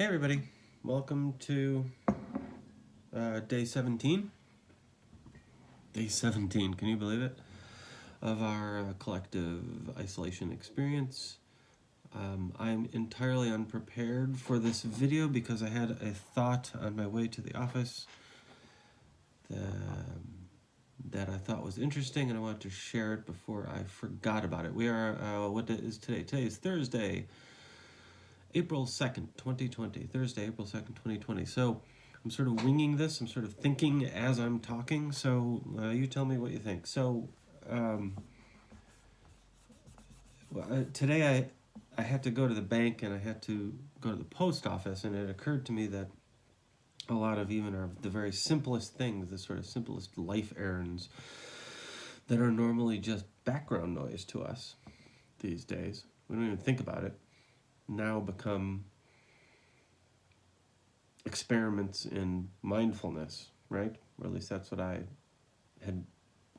Hey everybody, welcome to day 17. Day 17, can you believe it? Of our collective isolation experience. I'm entirely unprepared for this video because I had a thought on my way to the office that I thought was interesting and I wanted to share it before I forgot about it. We are, what is today? Today is Thursday, April 2nd, 2020. Thursday, April 2nd, 2020. So I'm sort of winging this. I'm sort of thinking as I'm talking. So you tell me what you think. So today I had to go to the bank and I had to go to the post office, and it occurred to me that a lot of even the very simplest things, the sort of simplest life errands that are normally just background noise to us these days, we don't even think about it, now become experiments in mindfulness, right? Or at least that's what I had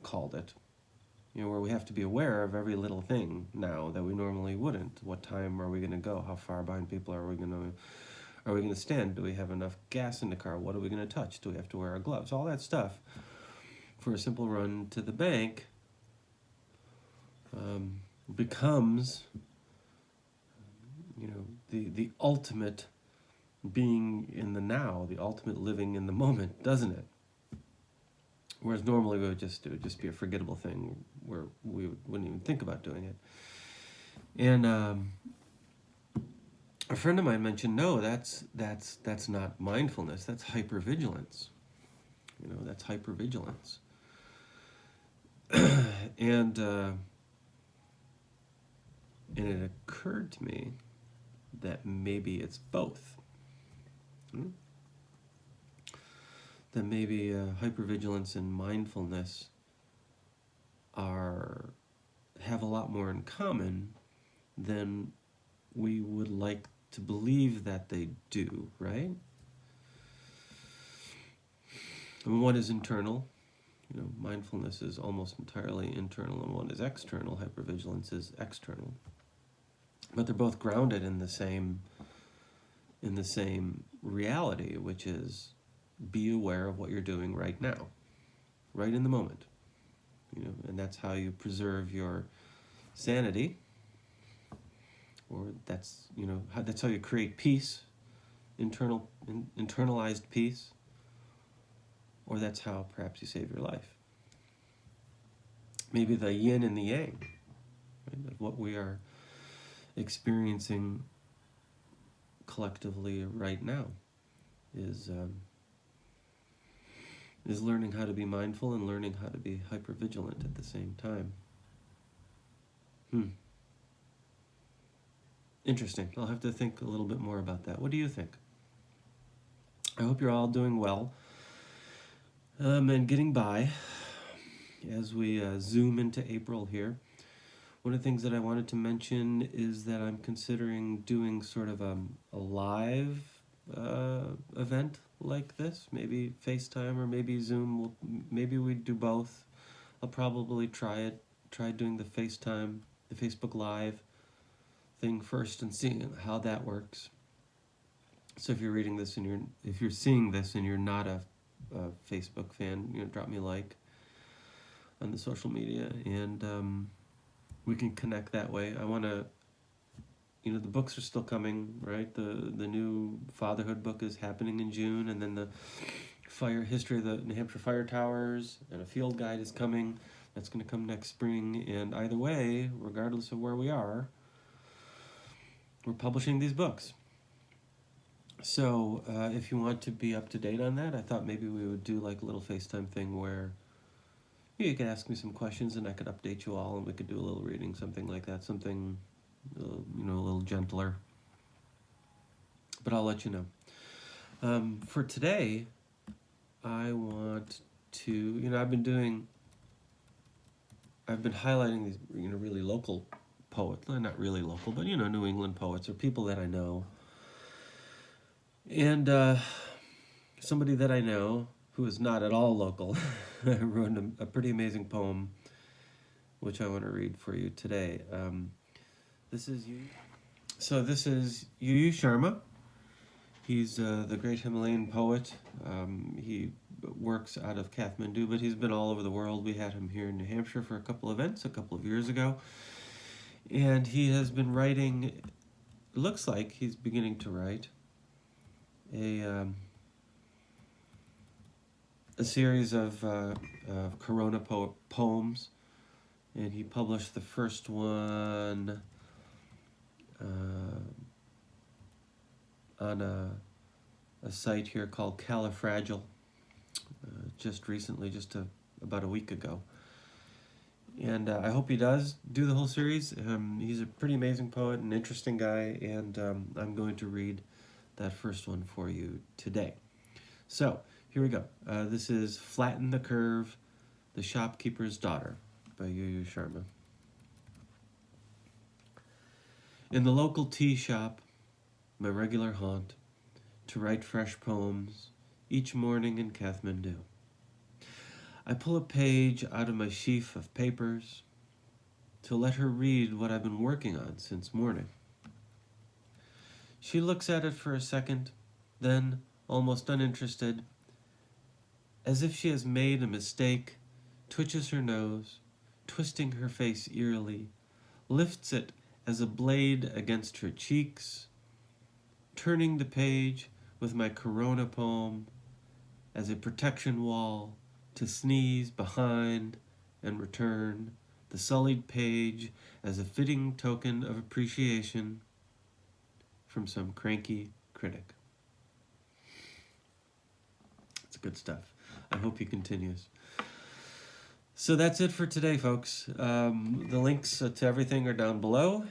called it. Where we have to be aware of every little thing now that we normally wouldn't. What time are we going to go? How far behind people are we going to stand? Do we have enough gas in the car? What are we going to touch? Do we have to wear our gloves? All that stuff for a simple run to the bank becomes, the ultimate being in the now, the ultimate living in the moment, doesn't it? Whereas normally it would just be a forgettable thing where we wouldn't even think about doing it. And a friend of mine mentioned, no, that's not mindfulness. That's hypervigilance. That's hypervigilance. And it occurred to me that maybe it's both. That maybe hypervigilance and mindfulness have a lot more in common than we would like to believe that they do, right? One is internal. Mindfulness is almost entirely internal, and one is external. Hypervigilance is external. But they're both grounded in the same reality, which is be aware of what you're doing right now, right in the moment. And that's how you preserve your sanity, or that's how you create peace, internalized peace, or that's how perhaps you save your life. Maybe the yin and the yang, right, of what we are experiencing collectively right now is learning how to be mindful and learning how to be hypervigilant at the same time. Interesting. I'll have to think a little bit more about that. What do you think? I hope you're all doing well and getting by as we zoom into April here. One of the things that I wanted to mention is that I'm considering doing sort of a live event like this, maybe FaceTime or maybe Zoom. Maybe we do both. I'll probably try doing the FaceTime, the Facebook Live thing first and seeing how that works. So if you're reading this and if you're seeing this and you're not a Facebook fan, drop me a like on the social media, and we can connect that way. I want to, the books are still coming, right? The new fatherhood book is happening in June, and then the history of the New Hampshire fire towers and a field guide is coming. That's going to come next spring. And either way, regardless of where we are, we're publishing these books. So if you want to be up to date on that, I thought maybe we would do like a little FaceTime thing where you could ask me some questions and I could update you all, and we could do a little reading, something like that, something a little gentler. But I'll let you know. For today, I want to, I've been highlighting these, really local poets, not really local, but, New England poets or people that I know. And somebody that I know who is not at all local wrote a pretty amazing poem, which I want to read for you today. This is Yu Sharma, He's the great Himalayan poet. He works out of Kathmandu, but he's been all over the world. We had him here in New Hampshire for a couple events a couple of years ago. And he has been writing, it looks like he's beginning to write a series of Corona poems. And he published the first one on a site here called Califragile, just recently, about a week ago. And I hope he does do the whole series. He's a pretty amazing poet, an interesting guy, and I'm going to read that first one for you today. So, here we go. This is Flatten the Curve, The Shopkeeper's Daughter by Sharma. In the local tea shop, my regular haunt, to write fresh poems each morning in Kathmandu. I pull a page out of my sheaf of papers to let her read what I've been working on since morning. She looks at it for a second, then, almost uninterested, as if she has made a mistake, twitches her nose, twisting her face eerily, lifts it as a blade against her cheeks, turning the page with my Corona poem as a protection wall to sneeze behind and return the sullied page as a fitting token of appreciation from some cranky critic. It's good stuff. I hope he continues. So that's it for today, folks. The links to everything are down below.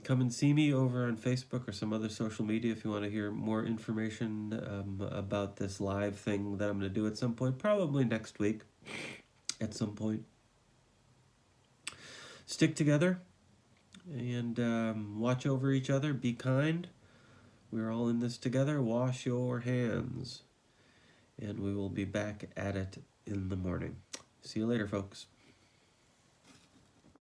Come and see me over on Facebook or some other social media if you want to hear more information about this live thing that I'm going to do at some point, probably next week at some point. Stick together and watch over each other. Be kind. We're all in this together. Wash your hands. And we will be back at it in the morning. See you later, folks.